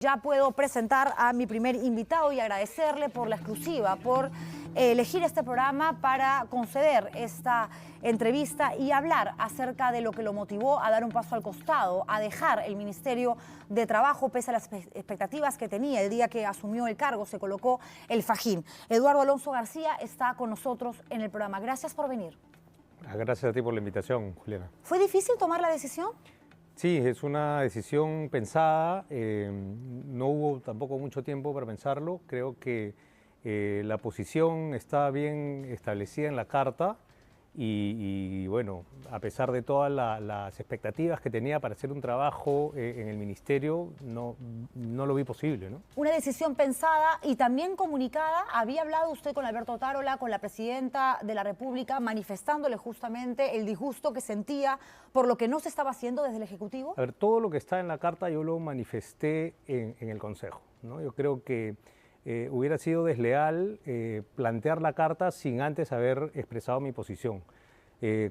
Ya puedo presentar a mi primer invitado y agradecerle por la exclusiva, por elegir este programa para conceder esta entrevista y hablar acerca de lo que lo motivó a dar un paso al costado, a dejar el Ministerio de Trabajo pese a las expectativas que tenía el día que asumió el cargo, se colocó el fajín. Eduardo Alonso García está con nosotros en el programa. Gracias por venir. Gracias a ti por la invitación, Juliana. ¿Fue difícil tomar la decisión? Sí, es una decisión pensada, no hubo tampoco mucho tiempo para pensarlo, creo que la posición está bien establecida en la carta y bueno, a pesar de todas las expectativas que tenía para hacer un trabajo en el ministerio, no lo vi posible, ¿no? Una decisión pensada y también comunicada. ¿Había hablado usted con Alberto Otárola, con la presidenta de la República, manifestándole justamente el disgusto que sentía por lo que no se estaba haciendo desde el Ejecutivo? A ver, todo lo que está en la carta yo lo manifesté en el Consejo, ¿no? Yo creo que hubiera sido desleal plantear la carta sin antes haber expresado mi posición.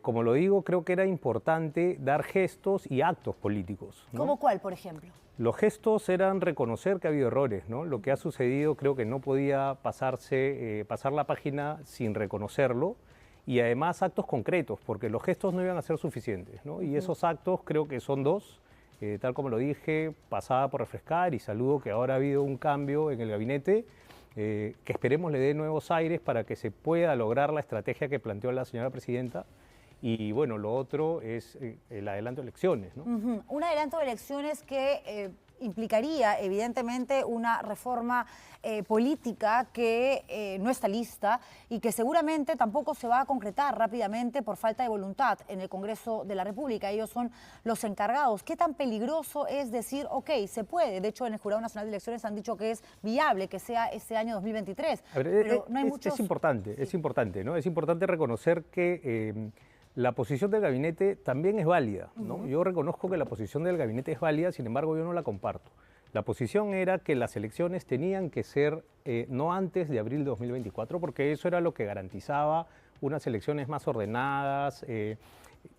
Como lo digo, creo que era importante dar gestos y actos políticos, ¿no? ¿Cómo cuál, por ejemplo? Los gestos eran reconocer que ha habido errores, ¿no? Lo que ha sucedido creo que no podía pasar la página sin reconocerlo, y además actos concretos, porque los gestos no iban a ser suficientes, ¿no? Y esos actos creo que son dos. Tal como lo dije, pasada por refrescar, y saludo que ahora ha habido un cambio en el gabinete que esperemos le dé nuevos aires para que se pueda lograr la estrategia que planteó la señora presidenta. Y bueno, lo otro es el adelanto de elecciones, ¿no? Un adelanto de elecciones que implicaría evidentemente una reforma política que no está lista y que seguramente tampoco se va a concretar rápidamente por falta de voluntad en el Congreso de la República. Ellos son los encargados. ¿Qué tan peligroso es decir, ok, se puede? De hecho, en el Jurado Nacional de Elecciones han dicho que es viable que sea este año 2023. A ver, pero no hay muchos... Es importante, ¿no? Es importante reconocer que la posición del gabinete también es válida, ¿no? Yo reconozco que la posición del gabinete es válida, sin embargo yo no la comparto. La posición era que las elecciones tenían que ser no antes de abril de 2024, porque eso era lo que garantizaba unas elecciones más ordenadas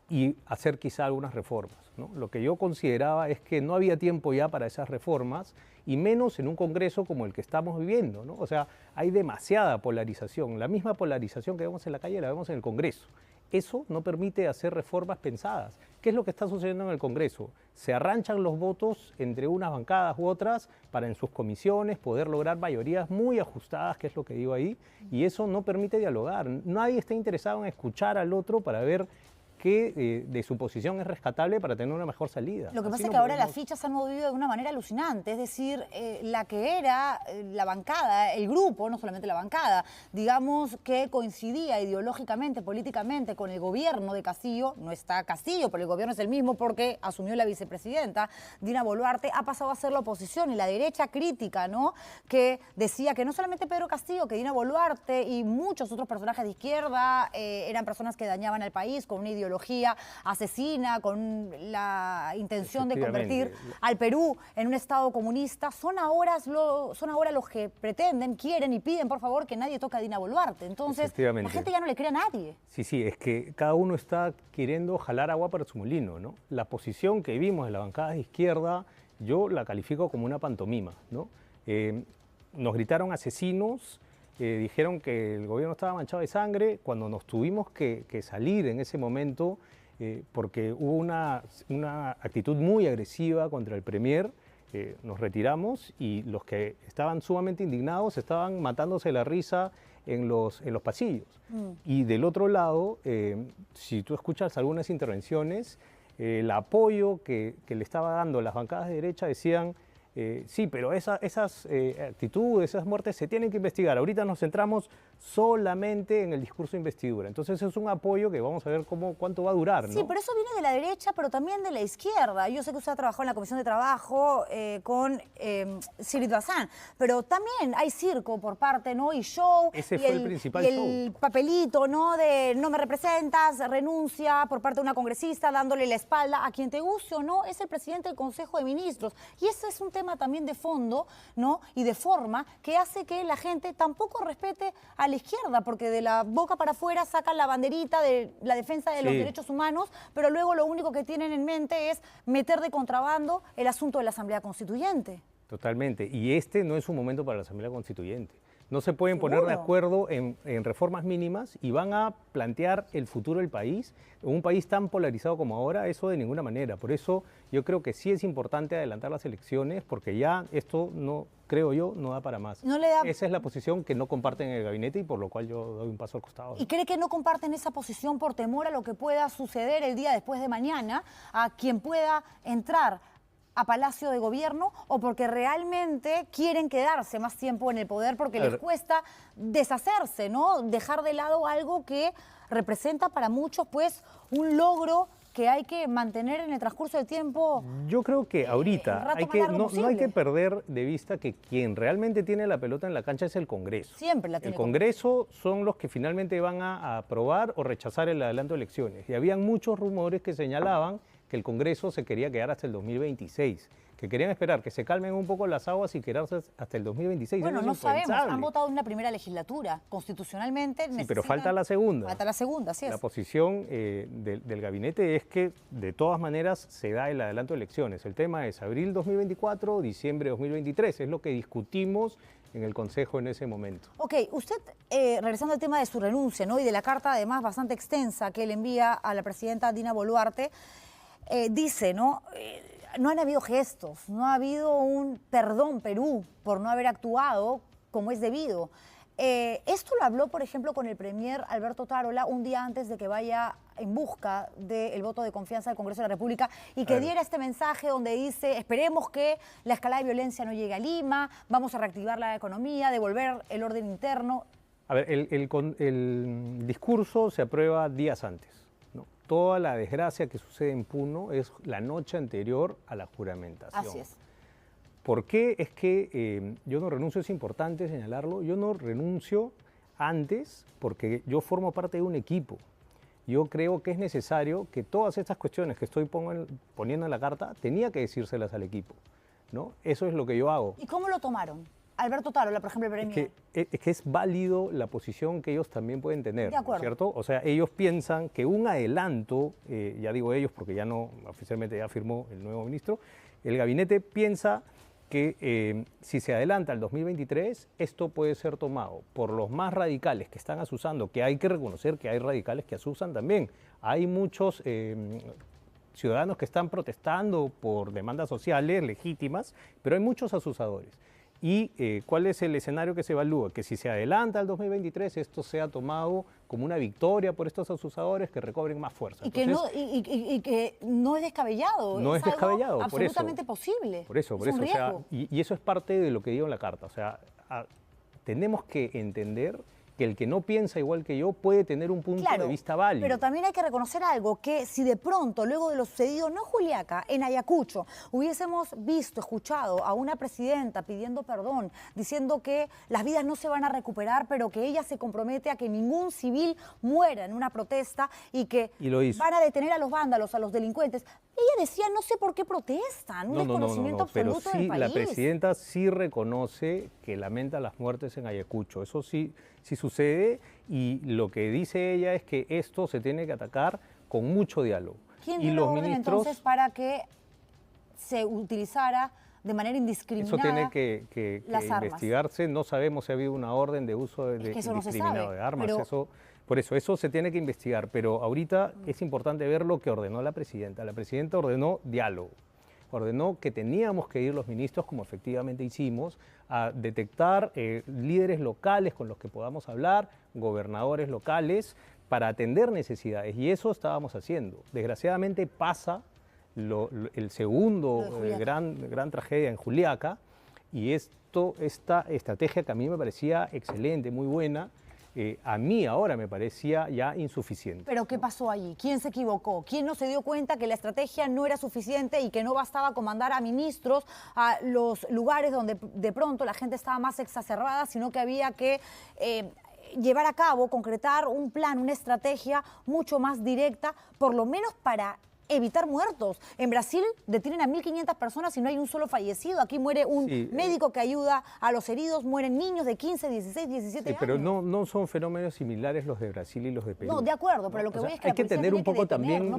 y hacer quizá algunas reformas, ¿no? Lo que yo consideraba es que no había tiempo ya para esas reformas, y menos en un Congreso como el que estamos viviendo, ¿no? O sea, hay demasiada polarización. La misma polarización que vemos en la calle la vemos en el Congreso. Eso no permite hacer reformas pensadas. ¿Qué es lo que está sucediendo en el Congreso? Se arranchan los votos entre unas bancadas u otras para en sus comisiones poder lograr mayorías muy ajustadas, que es lo que digo ahí, y eso no permite dialogar. Nadie está interesado en escuchar al otro para ver qué de su posición es rescatable para tener una mejor salida. Lo que pasa es que ahora las fichas se han movido de una manera alucinante, es decir, la que era la bancada, el grupo, no solamente la bancada, digamos que coincidía ideológicamente, políticamente con el gobierno de Castillo, no está Castillo, pero el gobierno es el mismo porque asumió la vicepresidenta, Dina Boluarte, ha pasado a ser la oposición y la derecha crítica, ¿no? Que decía que no solamente Pedro Castillo, que Dina Boluarte y muchos otros personajes de izquierda eran personas que dañaban al país con una ideología asesina, con la intención de convertir al Perú en un estado comunista. Son ahora los que pretenden, quieren y piden, por favor, que nadie toque a Dina Boluarte. Entonces, la gente ya no le cree a nadie. Sí, es que cada uno está queriendo jalar agua para su molino, ¿no? La posición que vimos de la bancada de izquierda, yo la califico como una pantomima, ¿no? Nos gritaron asesinos, dijeron que el gobierno estaba manchado de sangre, cuando nos tuvimos que salir en ese momento porque hubo una actitud muy agresiva contra el premier. Nos retiramos y los que estaban sumamente indignados estaban matándose la risa en los pasillos. Y del otro lado, si tú escuchas algunas intervenciones, el apoyo que le estaba dando las bancadas de derecha decían: sí, pero esas actitudes, esas muertes se tienen que investigar. Ahorita nos centramos solamente en el discurso de investidura. Entonces es un apoyo que vamos a ver cuánto va a durar, ¿no? Sí, pero eso viene de la derecha, pero también de la izquierda. Yo sé que usted ha trabajado en la Comisión de Trabajo con Sirit Bazán, pero también hay circo por parte, ¿no? Y show. Ese fue el principal show. Y el papelito, ¿no? De no me representas, renuncia por parte de una congresista dándole la espalda a quien te guste o no, es el presidente del Consejo de Ministros. Y ese es un tema también de fondo, ¿no? Y de forma que hace que la gente tampoco respete a la izquierda, porque de la boca para afuera sacan la banderita de la defensa de los derechos humanos, pero luego lo único que tienen en mente es meter de contrabando el asunto de la Asamblea Constituyente. Totalmente. Y este no es un momento para la Asamblea Constituyente. No se pueden poner de acuerdo en reformas mínimas y van a plantear el futuro del país. En un país tan polarizado como ahora, eso de ninguna manera. Por eso yo creo que sí es importante adelantar las elecciones, porque ya esto no, creo yo, no da para más. Esa es la posición que no comparten en el gabinete y por lo cual yo doy un paso al costado. ¿Y cree que no comparten esa posición por temor a lo que pueda suceder el día después de mañana, a quien pueda entrar a Palacio de Gobierno, o porque realmente quieren quedarse más tiempo en el poder porque les cuesta deshacerse, ¿no? Dejar de lado algo que representa para muchos, pues, un logro que hay que mantener en el transcurso del tiempo? Yo creo que ahorita no hay que perder de vista que quien realmente tiene la pelota en la cancha es el Congreso. Siempre la tiene. El Congreso son los que finalmente van a aprobar o rechazar el adelanto de elecciones. Y habían muchos rumores que señalaban que el Congreso se quería quedar hasta el 2026, que querían esperar que se calmen un poco las aguas y quedarse hasta el 2026. Bueno, no sabemos, han votado en una primera legislatura, constitucionalmente. Sí, pero falta la segunda. Falta la segunda, así es. La posición del gabinete es que de todas maneras se da el adelanto de elecciones. El tema es abril 2024, diciembre 2023, es lo que discutimos en el Consejo en ese momento. Ok, usted, regresando al tema de su renuncia, ¿no? Y de la carta además bastante extensa que le envía a la presidenta Dina Boluarte, dice, ¿no? No han habido gestos, no ha habido un perdón Perú por no haber actuado como es debido. Esto lo habló, por ejemplo, con el premier Alberto Otárola un día antes de que vaya en busca del voto de confianza del Congreso de la República y que diera este mensaje donde dice: esperemos que la escalada de violencia no llegue a Lima, vamos a reactivar la economía, devolver el orden interno. A ver, el discurso se aprueba días antes. Toda la desgracia que sucede en Puno es la noche anterior a la juramentación. Así es. ¿Por qué es que yo no renuncio? Es importante señalarlo. Yo no renuncio antes porque yo formo parte de un equipo. Yo creo que es necesario que todas estas cuestiones que estoy poniendo en la carta, tenía que decírselas al equipo, ¿no? Eso es lo que yo hago. ¿Y cómo lo tomaron? Alberto Otárola, por ejemplo, el premier. Es que es válido la posición que ellos también pueden tener, de acuerdo, ¿cierto? O sea, ellos piensan que un adelanto, ya digo ellos porque ya no, oficialmente ya firmó el nuevo ministro, el gabinete piensa que si se adelanta al 2023, esto puede ser tomado por los más radicales que están asusando, que hay que reconocer que hay radicales que asusan también. Hay muchos ciudadanos que están protestando por demandas sociales legítimas, pero hay muchos asusadores. ¿Y cuál es el escenario que se evalúa? Que si se adelanta al 2023, esto sea tomado como una victoria por estos asusadores que recobren más fuerza. Y, entonces, que no es descabellado. No es descabellado, absolutamente posible. Por eso. O sea, y eso es parte de lo que digo en la carta. O sea, tenemos que entender que el que no piensa igual que yo puede tener un punto de vista válido. Pero también hay que reconocer algo, que si de pronto, luego de lo sucedido, no en Juliaca, en Ayacucho, hubiésemos visto, escuchado a una presidenta pidiendo perdón, diciendo que las vidas no se van a recuperar, pero que ella se compromete a que ningún civil muera en una protesta y que van a detener a los vándalos, a los delincuentes. Ella decía, no sé por qué protestan, un desconocimiento absoluto pero sí, del país. La presidenta sí reconoce que lamenta las muertes en Ayacucho, eso sí sucede, y lo que dice ella es que esto se tiene que atacar con mucho diálogo. ¿Quién dio la orden entonces para que se utilizara de manera indiscriminada? Eso tiene que investigarse. No sabemos si ha habido una orden de uso indiscriminado de armas. Por eso se tiene que investigar. Pero ahorita es importante ver lo que ordenó la presidenta. La presidenta ordenó diálogo. Ordenó que teníamos que ir los ministros, como efectivamente hicimos, a detectar líderes locales con los que podamos hablar, gobernadores locales, para atender necesidades. Y eso estábamos haciendo. Desgraciadamente pasa el segundo gran tragedia en Juliaca, y esta estrategia que a mí me parecía excelente, muy buena, a mí ahora me parecía ya insuficiente. ¿Pero qué pasó allí? ¿Quién se equivocó? ¿Quién no se dio cuenta que la estrategia no era suficiente y que no bastaba con mandar a ministros a los lugares donde de pronto la gente estaba más exacerbada, sino que había que llevar a cabo, concretar un plan, una estrategia mucho más directa, por lo menos para evitar muertos? En Brasil detienen a 1.500 personas y no hay un solo fallecido. Aquí muere un médico que ayuda a los heridos, mueren niños de 15, 16, 17 años. Pero no son fenómenos similares los de Brasil y los de Perú. No, de acuerdo, pero lo que voy es que hay que entender un poco también. No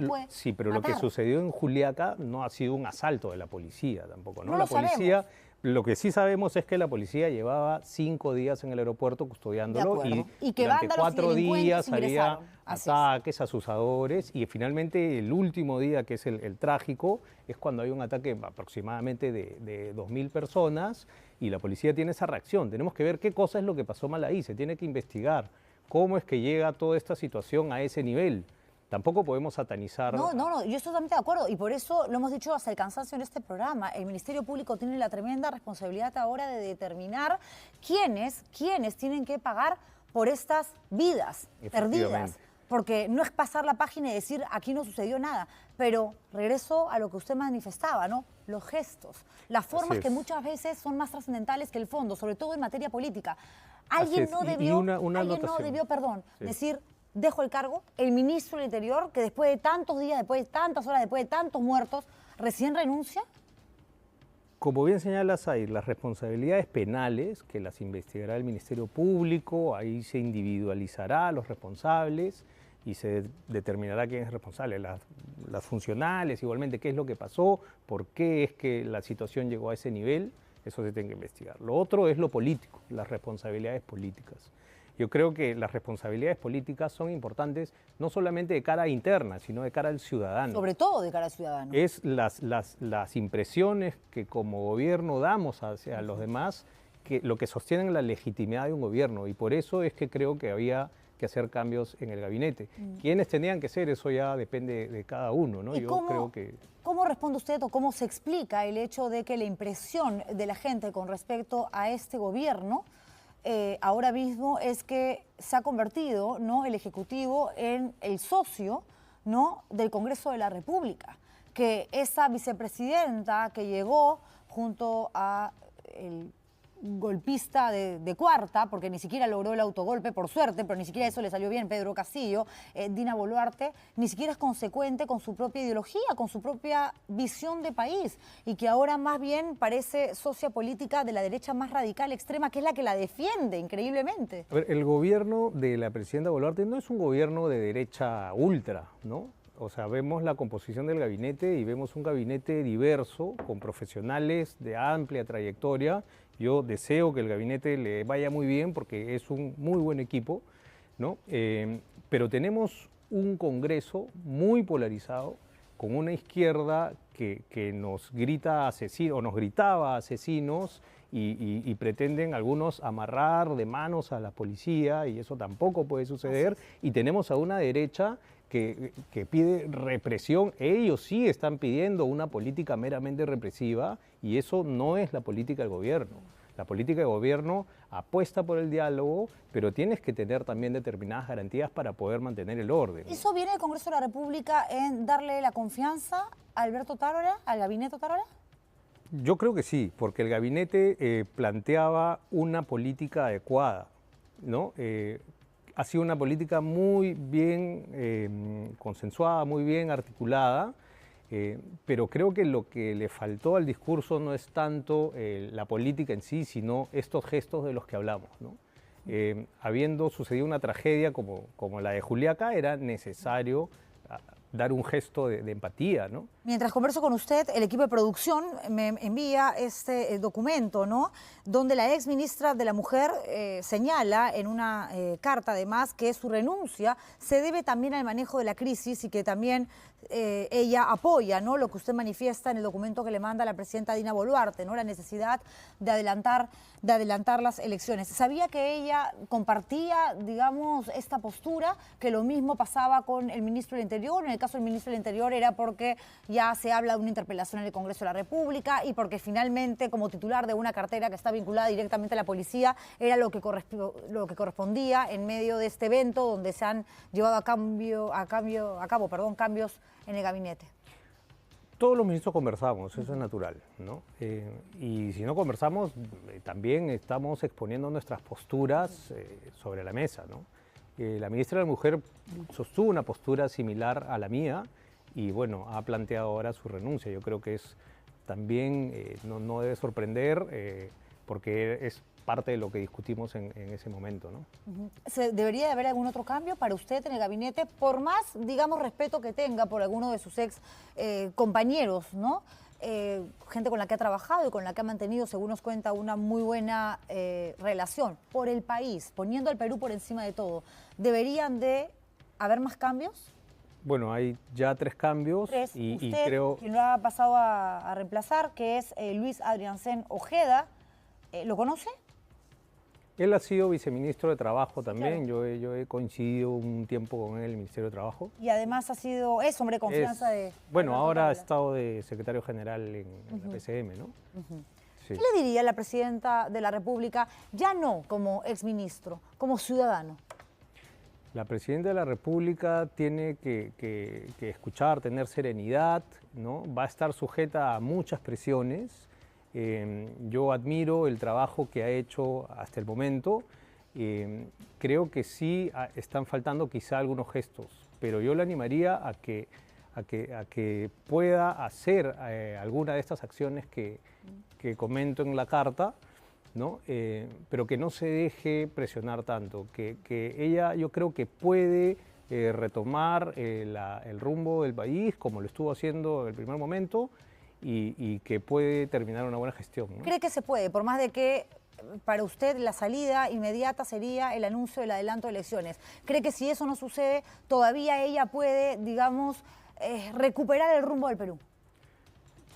pero lo que sucedió en Juliaca no ha sido un asalto de la policía tampoco, ¿no? No La policía Lo que sí sabemos es que la policía llevaba 5 días en el aeropuerto custodiándolo y que durante vándalos y 4 delincuentes días había ingresaron. Así es. ataques, asusadores y finalmente el último día, que es el trágico, es cuando hay un ataque aproximadamente de 2.000 personas y la policía tiene esa reacción. Tenemos que ver qué cosa es lo que pasó mal ahí, se tiene que investigar cómo es que llega toda esta situación a ese nivel. Tampoco podemos satanizar. No, yo estoy totalmente de acuerdo y por eso lo hemos dicho hasta el cansancio en este programa. El Ministerio Público tiene la tremenda responsabilidad ahora de determinar quiénes tienen que pagar por estas vidas perdidas. Porque no es pasar la página y decir aquí no sucedió nada, pero regreso a lo que usted manifestaba, ¿no? Los gestos, las formas que muchas veces son más trascendentales que el fondo, sobre todo en materia política. Alguien no debió, decir dejo el cargo, el ministro del Interior, que después de tantos días, después de tantas horas, después de tantos muertos, recién renuncia. Como bien señalas, hay las responsabilidades penales que las investigará el Ministerio Público, ahí se individualizará a los responsables y se determinará quién es responsable, las funcionales, igualmente qué es lo que pasó, por qué es que la situación llegó a ese nivel, eso se tiene que investigar. Lo otro es lo político, las responsabilidades políticas. Yo creo que las responsabilidades políticas son importantes no solamente de cara interna, sino de cara al ciudadano. Sobre todo de cara al ciudadano. Es las impresiones que como gobierno damos hacia los demás, que lo que sostienen la legitimidad de un gobierno. Y por eso es que creo que había que hacer cambios en el gabinete. ¿Quiénes tenían que ser? Eso ya depende de cada uno, ¿no? ¿Cómo responde usted o cómo se explica el hecho de que la impresión de la gente con respecto a este gobierno ahora mismo es que se ha convertido, ¿no?, el Ejecutivo en el socio, ¿no?, del Congreso de la República? Que esa vicepresidenta que llegó junto a el golpista de cuarta, porque ni siquiera logró el autogolpe, por suerte, pero ni siquiera eso le salió bien, Pedro Castillo, Dina Boluarte, ni siquiera es consecuente con su propia ideología, con su propia visión de país, y que ahora más bien parece socia política de la derecha más radical, extrema, que es la que la defiende, increíblemente. A ver, el gobierno de la presidenta Boluarte no es un gobierno de derecha ultra, ¿no? O sea, vemos la composición del gabinete y vemos un gabinete diverso, con profesionales de amplia trayectoria. Yo deseo que el gabinete le vaya muy bien porque es un muy buen equipo, ¿no? Pero tenemos un Congreso muy polarizado, con una izquierda que nos grita asesinos, o nos gritaba asesinos, y pretenden algunos amarrar de manos a la policía, y eso tampoco puede suceder. Y tenemos a una derecha que pide represión. Ellos sí están pidiendo una política meramente represiva y eso no es la política del gobierno. La política del gobierno apuesta por el diálogo, pero tienes que tener también determinadas garantías para poder mantener el orden. ¿Eso viene del Congreso de la República en darle la confianza a Alberto Otárola, al gabinete Otárola? Yo creo que sí, porque el gabinete planteaba una política adecuada, ¿no? Ha sido una política muy bien consensuada, muy bien articulada, pero creo que lo que le faltó al discurso no es tanto la política en sí, sino estos gestos de los que hablamos, ¿no? Habiendo sucedido una tragedia como la de Juliaca, era necesario dar un gesto de empatía, ¿no? Mientras converso con usted, el equipo de producción me envía este documento, ¿no?, donde la ex ministra de la Mujer señala en una carta, además, que su renuncia se debe también al manejo de la crisis y que también ella apoya, ¿no?, lo que usted manifiesta en el documento que le manda a la presidenta Dina Boluarte, ¿no?, la necesidad de adelantar las elecciones. ¿Sabía que ella compartía, digamos, esta postura, que lo mismo pasaba con el ministro del Interior? En el caso del ministro del Interior era porque ya se habla de una interpelación en el Congreso de la República y porque finalmente, como titular de una cartera que está vinculada directamente a la policía, era lo que correspondía en medio de este evento donde se han llevado a cabo cambios en el gabinete. Todos los ministros conversamos, eso es natural, ¿no? Y si no conversamos, también estamos exponiendo nuestras posturas sobre la mesa, ¿no? La ministra de la Mujer sostuvo una postura similar a la mía y, bueno, ha planteado ahora su renuncia. Yo creo que es también, no debe sorprender porque es parte de lo que discutimos en ese momento, ¿no? ¿Debería de haber algún otro cambio para usted en el gabinete, por más, digamos, respeto que tenga por alguno de sus ex compañeros, ¿no?, gente con la que ha trabajado y con la que ha mantenido, según nos cuenta, una muy buena relación por el país, poniendo al Perú por encima de todo. ¿Deberían de haber más cambios? Bueno, hay ya 3 cambios. Y usted, creo... quien lo ha pasado a reemplazar, que es Luis Adriancén Ojeda, ¿lo conoce? Él ha sido viceministro de Trabajo también. Claro. Yo he coincidido un tiempo con él en el Ministerio de Trabajo. Y además es hombre de confianza de... Bueno, ahora ha Alberto estado de secretario general en la PCM, ¿no? Sí. ¿Qué le diría a la presidenta de la República, ya no como exministro, como ciudadano? La presidenta de la República tiene que escuchar, tener serenidad, ¿no? Va a estar sujeta a muchas presiones. Yo admiro el trabajo que ha hecho hasta el momento. Creo que sí están faltando quizá algunos gestos, pero yo le animaría a que pueda hacer alguna de estas acciones que comento en la carta, ¿no? Pero que no se deje presionar tanto, que ella yo creo que puede retomar el rumbo del país como lo estuvo haciendo en el primer momento y que puede terminar una buena gestión, ¿no? ¿Cree que se puede? Por más de que para usted la salida inmediata sería el anuncio del adelanto de elecciones. ¿Cree que si eso no sucede, todavía ella puede, digamos, recuperar el rumbo del Perú?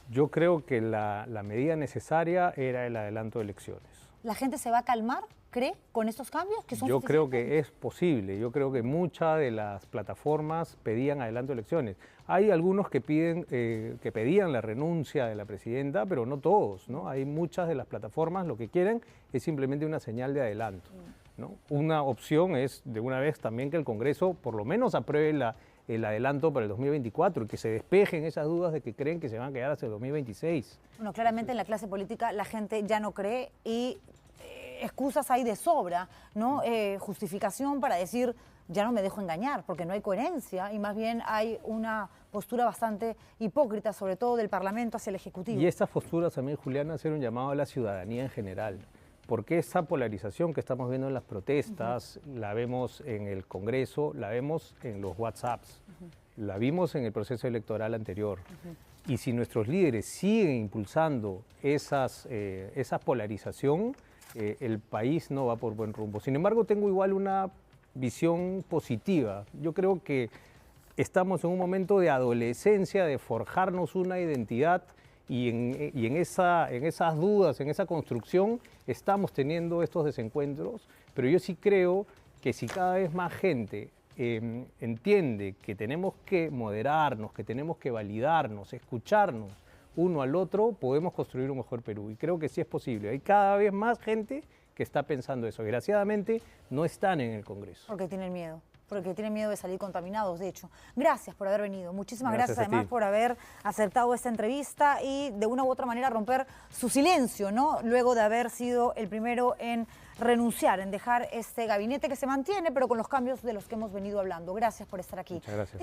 Yo creo que la medida necesaria era el adelanto de elecciones. ¿La gente se va a calmar, cree, con estos cambios? Que son Yo creo que es posible. Yo creo que muchas de las plataformas pedían adelanto de elecciones. Hay algunos que pedían la renuncia de la presidenta, pero no todos, ¿no? Hay muchas de las plataformas lo que quieren es simplemente una señal de adelanto, ¿no? Una opción es de una vez también que el Congreso por lo menos apruebe el adelanto para el 2024 y que se despejen esas dudas de que creen que se van a quedar hasta el 2026. Bueno, claramente en la clase política la gente ya no cree y excusas hay de sobra, ¿no? Justificación para decir, ya no me dejo engañar, porque no hay coherencia y más bien hay una postura bastante hipócrita, sobre todo del Parlamento hacia el Ejecutivo. Y estas posturas también, Juliana, hacer un llamado a la ciudadanía en general. Porque esa polarización que estamos viendo en las protestas, la vemos en el Congreso, la vemos en los WhatsApps, la vimos en el proceso electoral anterior. Y si nuestros líderes siguen impulsando esa polarización, el país no va por buen rumbo. Sin embargo, tengo igual una visión positiva. Yo creo que estamos en un momento de adolescencia, de forjarnos una identidad y en esas dudas, en esa construcción, estamos teniendo estos desencuentros, pero yo sí creo que si cada vez más gente entiende que tenemos que moderarnos, que tenemos que validarnos, escucharnos uno al otro, podemos construir un mejor Perú. Y creo que sí es posible. Hay cada vez más gente que está pensando eso. Desgraciadamente, no están en el Congreso. Porque tienen miedo de salir contaminados, de hecho. Gracias por haber venido. Muchísimas gracias además por haber aceptado esta entrevista y de una u otra manera romper su silencio, ¿no? Luego de haber sido el primero en renunciar, en dejar este gabinete que se mantiene, pero con los cambios de los que hemos venido hablando. Gracias por estar aquí. Muchas gracias.